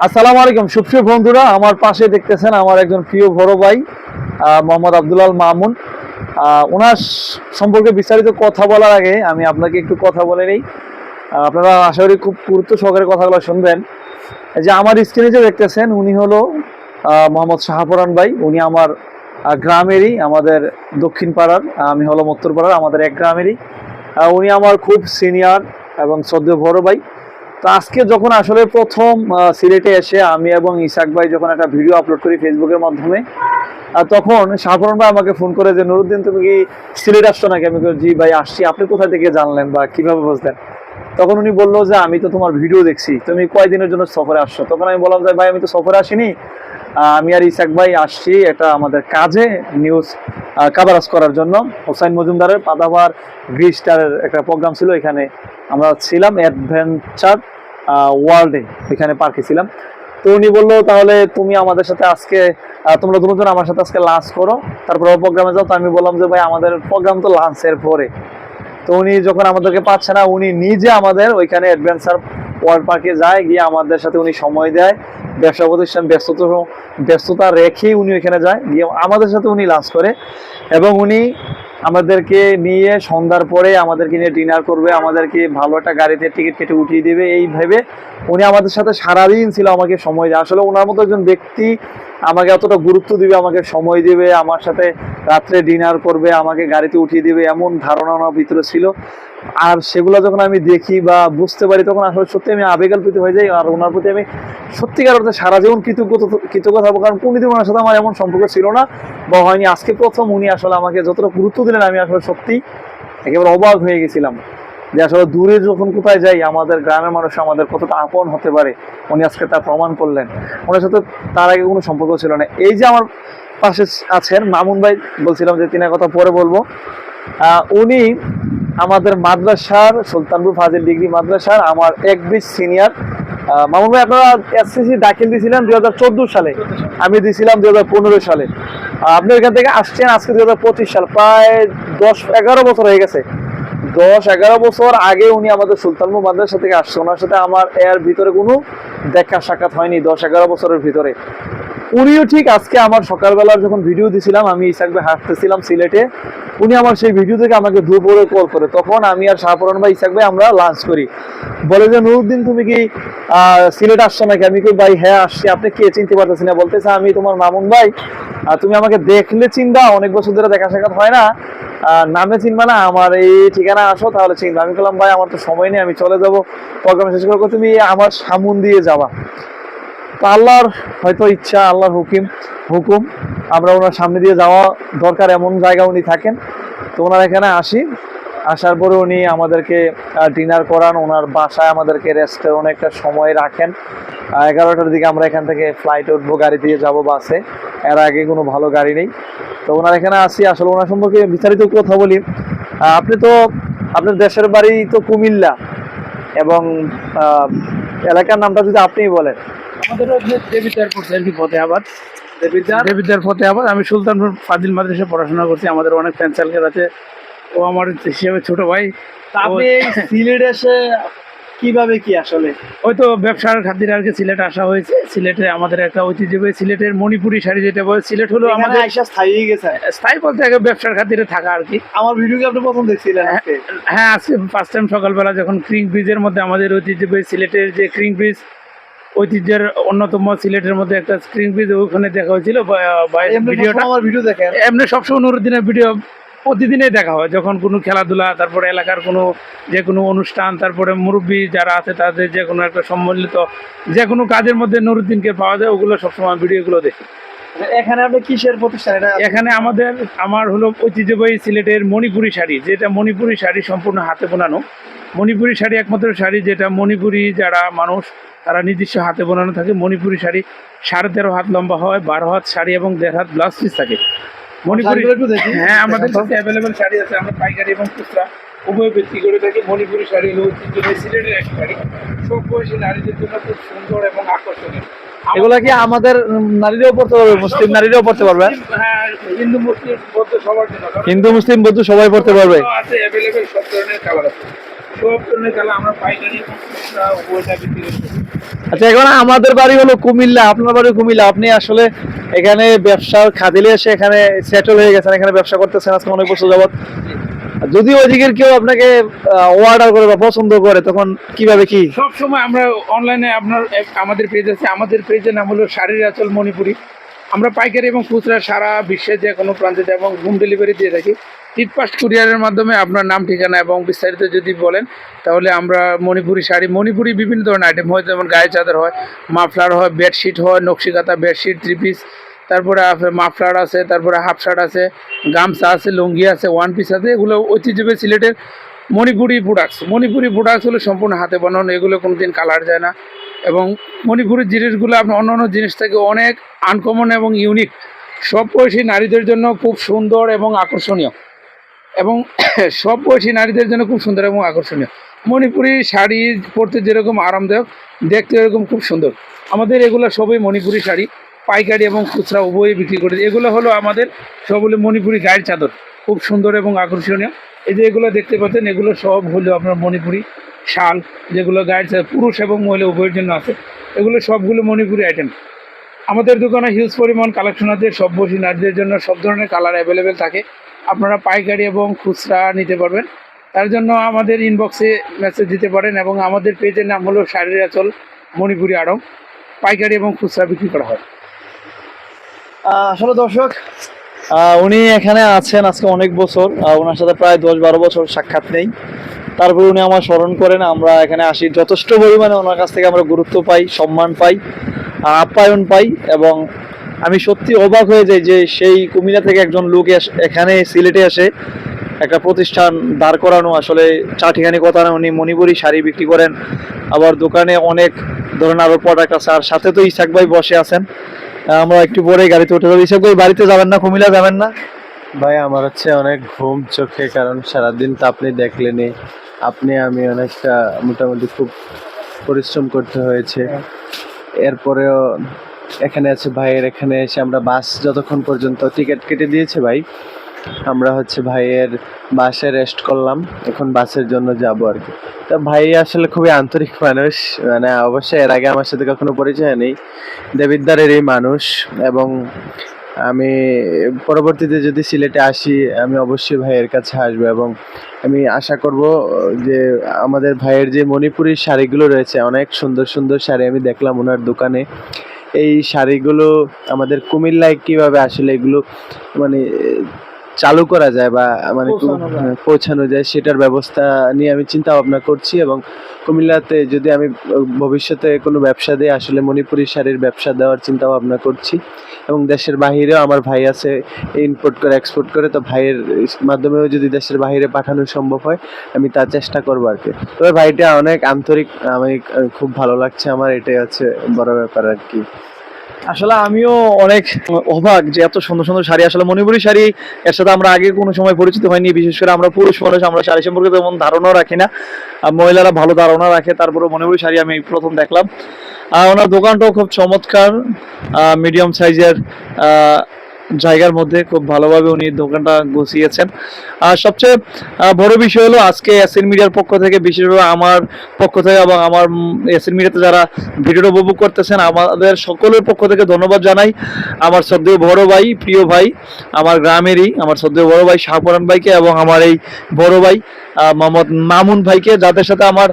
আসসালামু আলাইকুম সুপ্রিয় বন্ধুরা, আমার পাশে দেখতেছেন আমার একজন প্রিয় বড় ভাই মোহাম্মদ আব্দুলাল মামুন। ওনার সম্পর্কে বিস্তারিত কথা বলার আগে আমি আপনাকে একটু কথা বলে নিই। আপনারা আশা করি খুব গুরুত্ব সহকারে কথাগুলো শুনবেন। যে আমার স্ক্রিনে যে দেখতেছেন উনি হলো মোহাম্মদ শাহপরান ভাই। উনি আমার গ্রামেরই, আমাদের দক্ষিণ পাড়ার, আমি হলো উত্তর পাড়ার, আমাদের এক গ্রামেরই। উনি আমার খুব সিনিয়র এবং শ্রদ্ধেয় বড় ভাই। তো আজকে যখন আসলে প্রথম সিলেটে এসে আমি এবং ইসাক ভাই যখন একটা ভিডিও আপলোড করি ফেসবুকের মাধ্যমে, তখন শাহপরান ভাই আমাকে ফোন করে যে নুরুদ্দিন তুমি কি সিলেট আসছো নাকি? আমি জি ভাই আসছি। আপনি কোথা থেকে জানলেন বা কিভাবে বুঝলেন? তখন উনি বললো যে আমি তো তোমার ভিডিও দেখছি, তুমি কয়দিনের জন্য সফরে আসছো? তখন আমি বললাম যে ভাই আমি তো সফরে আসিনি, আমি আর ইসাক ভাই আসছি এটা আমাদের কাজে নিউজ কাভারেজ করার জন্য। হোসাইন মজুমদারের পাদাভার গ্রিস্টারের একটা প্রোগ্রাম ছিল, এখানে আমরা ছিলাম অ্যাডভেঞ্চার ওয়ার্ল্ডে, এখানে পার্কে ছিলাম। তো উনি বললো তাহলে তুমি আমাদের সাথে আজকে তোমরা দুজন আমার সাথে আজকে লাঞ্চ করো, তারপরে প্রোগ্রামে যাও। তো আমি বললাম যে ভাই আমাদের প্রোগ্রাম তো লাঞ্চের পরে। তো উনি যখন আমাদেরকে পাচ্ছে না, উনি নিজে আমাদের ওইখানে অ্যাডভেঞ্চার ওয়ার্ল্ড পার্কে যায়, গিয়ে আমাদের সাথে উনি সময় দেয়। ব্যবসা প্রতিষ্ঠান ব্যস্ততা রেখেই উনি ওইখানে যায়, গিয়ে আমাদের সাথে উনি লাঞ্চ করে এবং উনি আমাদেরকে নিয়ে সন্ধ্যার পরে আমাদেরকে নিয়ে ডিনার করবে, আমাদেরকে ভালো একটা গাড়িতে টিকিট কেটে উঠিয়ে দেবে। এই ভেবে উনি আমাদের সাথে সারাদিন ছিল, আমাকে সময় দেয়। আসলে ওনার মতো একজন ব্যক্তি আমাকে এতটা গুরুত্ব দিবে, আমাকে সময় দিবে, আমার সাথে রাত্রে ডিনার করবে, আমাকে গাড়িতে উঠিয়ে দিবে, এমন ধারণা ওনার ভিতরে ছিল। আর সেগুলো যখন আমি দেখি বা বুঝতে পারি তখন আসলে সত্যি আমি আবেগাপ্লুত হয়ে যাই। আর ওনার প্রতি আমি সত্যিকার অর্থে সারা জীবন কৃতজ্ঞ থাকবো। কারণ কোনোদিন ওনার সাথে আমার এমন সম্পর্ক ছিল না বা হয়নি, আজকে প্রথম উনি আসলে আমাকে যতটা গুরুত্ব দিলেন আমি আসলে সত্যি একেবারে অবাক হয়ে গেছিলাম যে আসলে দূরে যখন কোথায় যাই আমাদের গ্রামের মানুষ আমাদের কতটা আপন হতে পারে। উনি আজকে তা প্রমাণ করলেন। ওনার সাথে তার আগে কোনো সম্পর্ক ছিল না। এই যে আমার পাশে আছেন মামুন ভাই, বলছিলাম যে তিনার কথা পরে বলবো। উনি আমাদের মাদ্রাসার সুলতানপুর ফাজিল ডিগ্রি মাদ্রাসার আমার এক ব্রিজ সিনিয়র। মামুন ভাই আপনারা এসএসসি দাখিল দিয়েছিলেন 2014 সালে, আমি দিয়েছিলাম 2015 সালে। আপনি এখান থেকে আসছেন আজকে 2025 সাল, প্রায় 10-11 বছর হয়ে গেছে। 10-11 বছর আগে উনি আমাদের সুলতানপুর মাদ্রাসা থেকে আসছে। ওনার সাথে আমার এর ভিতরে কোনো দেখা সাক্ষাৎ হয়নি 10-11 বছরের ভিতরে। উনিও ঠিক আজকে আমার সকালবেলার যখন ভিডিও দিছিলাম, আমি ইসাক ভাই হাঁটতেছিলাম সিলেটে, উনি আমার সেই ভিডিও থেকে আমাকে দুপুরে কল করে। তখন আমি আর শাহপরান ভাই, ইসাক ভাই আমরা লাঞ্চ করি। বলে যে নুরুদ্দিন তুমি কি সিলেট আসছো নাকি? আমি কই ভাই হ্যাঁ আসছি। আপনি কে চিনতে পারতেছি না? বলতেছে আমি তোমার মামুন ভাই। তুমি আমাকে দেখলে চিনবা, অনেক বছর ধরে দেখা সাক্ষাৎ হয় না, নামে চিনবা না, আমার এই ঠিকানা আসো তাহলে চিনবা। আমি বললাম ভাই আমার তো সময় নেই, আমি চলে যাবো, প্রোগ্রাম শেষ করবো, তুমি আমার সামুন দিয়ে যাবা। তো আল্লাহর হয়তো ইচ্ছা, আল্লাহর হুকুম আমরা ওনার সামনে দিয়ে যাওয়া দরকার, এমন জায়গা উনি থাকেন। তো ওনার এখানে আসার পরে উনি আমাদেরকে ডিনার করান, ওনার বাসায় আমাদেরকে রেস্টের অনেকটা সময় রাখেন। 11টার দিকে আমরা এখান থেকে ফ্লাইটে উঠবো, গাড়ি দিয়ে যাব বাসে, এর আগে কোনো ভালো গাড়ি নেই। তো ওনার এখানে আসি, আসলে ওনার সম্পর্কে বিস্তারিত কথা বলি। আপনি তো আপনার দেশের বাড়ি তো কুমিল্লা, এবং এলাকার নামটা যদি আপনিই বলেন। আমাদের দেবিদ্বার পড়ছে আর কি, ফতেহাবাদ। দেবিদ্বার ফতেহাবাদ। আমি সুলতানপুর ফাজিল মাদ্রাসায় পড়াশোনা করছি। আমাদের অনেক ফ্যান সার্কেল আছে। ও আমার হিসেবে ছোট ভাই। আপনি সিলেট এসে কিভাবে কি আসলে? ওই তো ব্যবসার খাতিরে আর কি সিলেট আসা হয়েছে। সিলেটে আমাদের একটা ঐতিহ্যবাহী সিলেটের মণিপুরি শাড়ি, যেটা বলে সিলেট হলো আমাদের স্থায়ী গেছে। স্থায়ী বলতে আগে ব্যবসার খাতিরে থাকা আর কি। আমার ভিডিও কি আপনি প্রথম দেখছিলেন? হ্যাঁ, আজকে ফার্স্ট টাইম সকালবেলা যখন ক্রিং ব্রিজের মধ্যে আমাদের ঐতিহ্যবাহী সিলেটের যে ক্রিং ব্রিজ, ঐতিহ্যের অন্যতম সিলেটের মধ্যে একটা স্ক্রিন ব্রিজ, ওখানে দেখা হয়েছিল ভিডিওটা। আমার ভিডিও দেখেন এমনি সবসময় নুরুদ্দিনের ভিডিও প্রতিদিনই দেখা হয়, যখন কোনো খেলাধুলা, তারপরে এলাকার কোনো যে কোনো অনুষ্ঠান, তারপরে মুরব্বী যারা আছে তাদের যে কোনো একটা সম্মিলিত যে কোনো কাজের মধ্যে নুরুদ্দিনকে পাওয়া যায়, ওগুলো সবসময় ভিডিওগুলো দেখি। এখানে আপনি কিসের প্রতিষ্ঠান? এখানে আমার হলো ঐতিহ্যবাহী সিলেটের মণিপুরি শাড়ি, যেটা মণিপুরি শাড়ি সম্পূর্ণ হাতে বোনানো। মণিপুরি শাড়ি একমাত্র শাড়ি যেটা মণিপুরি যারা মানুষ তারা নিজস্ব হাতে বোনানো থাকে। মণিপুরি শাড়ি 13.5 হাত লম্বা হয়, 12 হাত শাড়ি এবং 1.5 হাত ব্লাউজ পিস থাকে। মণিপুরি, হ্যাঁ আমাদের কাছে অ্যাভেলেবেল শাড়ি আছে। আমরা পাইকারি এবং খুচরা উভয় বিক্রি করে থাকি। মণিপুরি শাড়ি হলো ঐতিহ্যবাহী সিলেটের এক শাড়ি, সব বয়সী নারীদের জন্য খুব সুন্দর এবং আকর্ষণীয়। এগুলা কি আমাদের নারীরাও পড়তে পারবে? মুসলিম নারীরাও পড়তে পারবে? হ্যাঁ, হিন্দু মুসলিম বৌদ্ধ সবার জন্য। হিন্দু মুসলিম বৌদ্ধ সবাই পড়তে পারবে? আছে অ্যাভেলেবেল, সব ধরনের কালার আছে, সব ধরনের কালার আমরা পাইকারি এবং খুচরা উভয়টা বিক্রি করি। আচ্ছা, এখন আমাদের বাড়ি হলো কুমিল্লা, আপনার বাড়ি কুমিল্লা, আপনি আসলে এখানে ব্যবসার খাতিলে এসে এখানে সেটেল হয়ে গেছেন, এখানে ব্যবসা করতেছেন আজকে অনেক বছর যাবত। যদি ওইদিকের কেউ আপনাকে অর্ডার করে বা পছন্দ করে তখন কিভাবে কি? সব সময় আমরা অনলাইনে আমাদের পেজ আছে, আমাদের পেজের নাম হলো শাড়ির আঁচল মণিপুরি। আমরা পাইকারি এবং খুচরা সারা বিশ্বের যে কোনো প্রান্তে এবং হোম ডেলিভারি দিয়ে থাকি। টিটপাস্ট কুরিয়ারের মাধ্যমে আপনার নাম ঠিকানা এবং বিস্তারিত যদি বলেন তাহলে আমরা মণিপুরি শাড়ি, মণিপুরি বিভিন্ন ধরনের আইটেম হয়, যেমন গায়ে চাদর হয়, মাফলার হয়, বেডশিট হয়, নকশিকাতা বেডশিট, 3 পিস, তারপরে মাফলার আছে, তারপরে হাফ শার্ট আছে, গামছা আছে, লুঙ্গি আছে, ওয়ান পিস আছে। এগুলো ঐতিহ্যবাহী সিলেটের মণিপুরি প্রোডাক্টস। মণিপুরি প্রোডাক্টস হলো সম্পূর্ণ হাতে বানানো, এগুলো কোনোদিন কালার যায় না। এবং মণিপুরের জিনিসগুলো আপনার অন্য অন্য জিনিস থেকে অনেক আনকমন এবং ইউনিক। সব বয়সী নারীদের জন্য খুব সুন্দর এবং আকর্ষণীয়, এবং সব বয়সী নারীদের জন্য খুব সুন্দর এবং আকর্ষণীয়। মণিপুরি শাড়ি পরতে যেরকম আরামদায়ক, দেখতে এরকম খুব সুন্দর। আমাদের এগুলো সবই মণিপুরি শাড়ি, পাইকারি এবং খুচরা উভয়ই বিক্রি করে। এগুলো হলো আমাদের সব হলো মণিপুরি গায়ের চাদর, খুব সুন্দর এবং আকর্ষণীয়। এই যে এগুলো দেখতে পাচ্ছেন, এগুলো সব হলো আপনার মণিপুরি শাল, যেগুলো গায়ের চাদর পুরুষ এবং মহিলা উভয়ের জন্য আছে। এগুলো সবগুলো মণিপুরি আইটেম। আমাদের দোকানে হিউজ পরিমাণ কালেকশন আছে, সব বয়সী নারীদের জন্য সব ধরনের কালার অ্যাভেলেবেল থাকে। আপনারা পাইকারি এবং খুচরা নিতে পারবেন, তার জন্য আমাদের ইনবক্সে মেসেজ দিতে পারেন। এবং আমাদের পেজের নাম হলো শাড়ির আঁচল মণিপুরি আড়ং, পাইকারি এবং খুচরা বিক্রি করা হয়। আসলে দর্শক, উনি এখানে আছেন আজকে অনেক বছর, ওনার সাথে প্রায় 10-12 বছর সাক্ষাৎ নেই, তারপর উনি আমার স্মরণ করেন, আমরা এখানে আসি, যথেষ্ট পরিমাণে ওনার কাছ থেকে আমরা গুরুত্ব পাই, সম্মান পাই, আপ্যায়ন পাই। এবং আমি সত্যি অবাক হয়ে যাই যে সেই কুমিল্লা থেকে একজন লোক এখানে সিলেটে আসে একটা প্রতিষ্ঠান দাঁড় করানো, আসলে চাটিখানি কথা না, উনি মণিপুরি শাড়ি বিক্রি করেন, আবার দোকানে অনেক ধরনের আরও প্রোডাক্ট আছে, আর সাথে তো ইসাক ভাই বসে আছেন। আমরা একটু পরে গাড়িতে উঠে যাবো। ইসাক ভাই, বাড়িতে যাবেন না, কুমিল্লা যাবেন না? ভাই আমার হচ্ছে অনেক ঘুম চোখে, কারণ সারাদিন তো আপনি দেখলেনই, আমি অনেকটা মোটামুটি খুব পরিশ্রম করতে হয়েছে। এরপরেও এখানে আছে ভাইয়ের, এখানে এসে আমরা বাস যতক্ষণ পর্যন্ত টিকিট কেটে দিয়েছে ভাই, আমরা হচ্ছে ভাইয়ের বাসে রেস্ট করলাম, এখন বাসের জন্য যাব আর কি। তা ভাই আসলে খুবই আন্তরিক মানুষ, মানে অবশ্যই এর আগে আমার সাথে কখনো পরিচয় নেই, দেবিদ্বারেরই মানুষ। এবং আমি পরবর্তীতে যদি সিলেটে আসি আমি অবশ্যই ভাইয়ের কাছে আসবো, এবং আমি আশা করব যে আমাদের ভাইয়ের যে মণিপুরি শাড়িগুলো রয়েছে, অনেক সুন্দর সুন্দর শাড়ি আমি দেখলাম ওনার দোকানে। এই শাড়িগুলো আমাদের কুমিল্লায় কিভাবে আসলে এগুলো মানে চালু করা যায় বা মানে পৌঁছানো যায়, সেটার ব্যবস্থা নিয়ে আমি চিন্তা ভাবনা করছি। এবং কুমিল্লাতে যদি আমি ভবিষ্যতে কোনো ব্যবসা দিয়ে আসলে মণিপুরি শাড়ির ব্যবসা দেওয়ার চিন্তা ভাবনা করছি। এবং দেশের বাহিরেও আমার ভাই আছে, ইম্পোর্ট করে এক্সপোর্ট করে, তো ভাইয়ের মাধ্যমেও যদি দেশের বাইরে পাঠানো সম্ভব হয় আমি তার চেষ্টা করবো আর কি। তবে ভাইটা অনেক আন্তরিক, আমি খুব ভালো লাগছে আমার, এটাই হচ্ছে বড় ব্যাপার আর কি। আসলে আমিও অনেক অবাক যে এত সুন্দর সুন্দর শাড়ি, আসলে মণিপুরি শাড়ি এর সাথে আমরা আগে কোনো সময় পরিচিত হয়নি, বিশেষ করে আমরা পুরুষ মানুষ, আমরা শাড়ি সম্পর্কে তেমন ধারণাও রাখি না, মহিলারা ভালো ধারণা রাখে, তারপরে মণিপুরি শাড়ি আমি প্রথম দেখলাম। ওনার দোকানটাও খুব চমৎকার, মিডিয়াম সাইজের জায়গার মধ্যে খুব ভালোভাবে উনি দোকানটা গুছিয়েছেন। আর সবচেয়ে বড় বিষয় হলো আজকে এসএন মিডিয়ার পক্ষ থেকে, বিশেষভাবে আমার পক্ষ থেকে এবং আমার এসএন মিডিয়াতে যারা ভিডিওটা উপভোগ করতেছেন, আমাদের সকলের পক্ষ থেকে ধন্যবাদ জানাই আমার শ্রদ্ধেয় বড় ভাই, প্রিয় ভাই, আমার গ্রামেরই আমার শ্রদ্ধেয় বড় ভাই শাহপরান ভাইকে, এবং আমার এই বড় ভাই মোহাম্মদ মামুন ভাইকে, যাদের সাথে আমার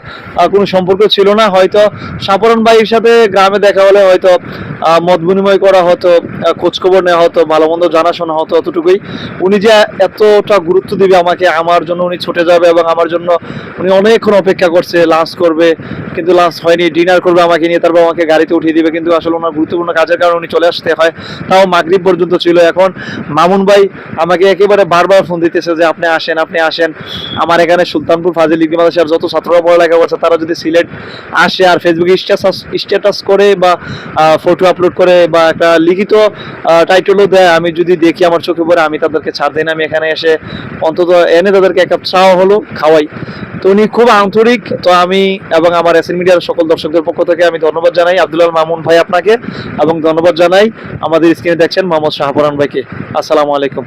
কোনো সম্পর্ক ছিল না। হয়তো শাহপরান ভাইয়ের সাথে গ্রামে দেখা হলে হয়তো মত বিনিময় করা হতো, খোঁজখবর নেওয়া হতো, ভালো মন্দ জানাশোনা হতো, অতটুকুই। উনি যে এতটা গুরুত্ব দিবে আমাকে, আমার জন্য উনি ছুটে যাবে, এবং আমার জন্য উনি অনেকক্ষণ অপেক্ষা করছে, লাঞ্চ করবে, কিন্তু লাঞ্চ হয়নি, ডিনার করবে আমাকে নিয়ে, তারপর আমাকে গাড়িতে উঠিয়ে দিবে, কিন্তু আসলে ওনার গুরুত্বপূর্ণ কাজের কারণে উনি চলে আসতে হয়, তাও মাগরিব পর্যন্ত ছিল। এখন মামুন ভাই আমাকে একেবারে বারবার ফোন দিতেছে যে আপনি আসেন, আপনি আসেন। আমার এখানে সুলতানপুর ফাজিল ডিগ্রি মাদ্রাসার যত ছাত্ররা পড়ালেখা করছে, তারা যদি সিলেট আসে আর ফেসবুকে স্ট্যাটাস করে বা ফটো আপলোড করে বা একটা লিখিত টাইটেলও দেয়, আমি যদি দেখি আমার চোখে পড়ে, আমি তাদেরকে ছাড় দিই না, আমি এখানে এসে অন্তত এনে তাদেরকে এক কাপ চা হলো খাওয়াই। তো উনি খুব আন্তরিক। তো আমি এবং আমার এসএন মিডিয়ার সকল দর্শকদের পক্ষ থেকে আমি ধন্যবাদ জানাই আব্দুল মামুন ভাই আপনাকে, এবং ধন্যবাদ জানাই আমাদের স্ক্রিনে দেখছেন মোহাম্মদ শাহপরান ভাইকে। আসসালামু আলাইকুম।